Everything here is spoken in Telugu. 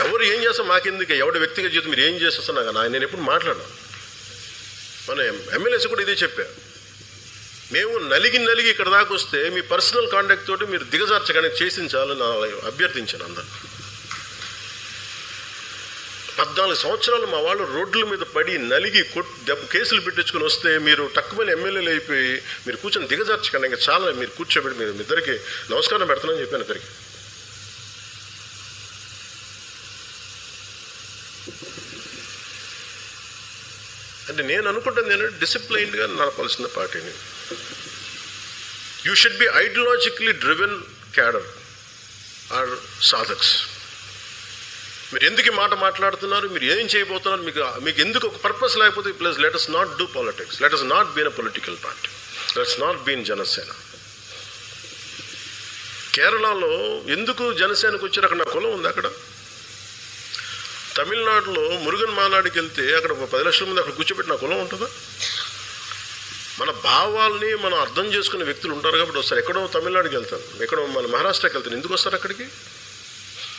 ఎవరు ఏం చేస్తాం మాకెందుకు, ఎవరి వ్యక్తిగత జీవితం మీరు ఏం చేస్తున్నా కానీ నేను ఎప్పుడు మాట్లాడాను. మన ఎమ్మెల్యేస్ కూడా ఇదే చెప్పారు, మేము నలిగి ఇక్కడ దాకా వస్తే మీ పర్సనల్ కాంటాక్ట్ తోటి మీరు దిగజార్చగానే చేసించాలని అభ్యర్థించాను అందరినీ. 14 సంవత్సరాలు మా వాళ్ళు రోడ్ల మీద పడి నలిగి కేసులు పెట్టించుకుని వస్తే మీరు తక్కువైన ఎమ్మెల్యేలు అయిపోయి మీరు కూర్చొని దిగజార్చకండి, ఇంకా చాలా మీరు కూర్చోబెట్టి మీరు ఇద్దరికి నమస్కారం పెడతానని చెప్పాను ఇద్దరికి. అంటే నేను అనుకుంటాను, నేను డిసిప్లైన్డ్గా నడపాల్సిన పార్టీని. You should be ideologically driven cadre or సాధక్స్. మీరు ఎందుకు ఈ మాట మాట్లాడుతున్నారు, మీరు ఏం చేయబోతున్నారు, మీకు ఎందుకు ఒక పర్పస్ లేకపోతే please let us not do politics, let us not be in a political party, let us not be in Janasena. కేరళలో ఎందుకు జనసేనకు వచ్చారు, అక్కడ నా కులం ఉంది. అక్కడ తమిళనాడులో మురుగన్ మానాడికి వెళ్తే అక్కడ 10 లక్షల మంది అక్కడ కూర్చోబెట్టి నా కులం ఉంటుందా? మన భావాల్ని మనం అర్థం చేసుకునే వ్యక్తులు ఉంటారు కాబట్టి వస్తారు. ఎక్కడో తమిళనాడుకి వెళ్తాను, ఎక్కడో మన మహారాష్ట్రకి వెళ్తాను, ఎందుకు వస్తారు అక్కడికి?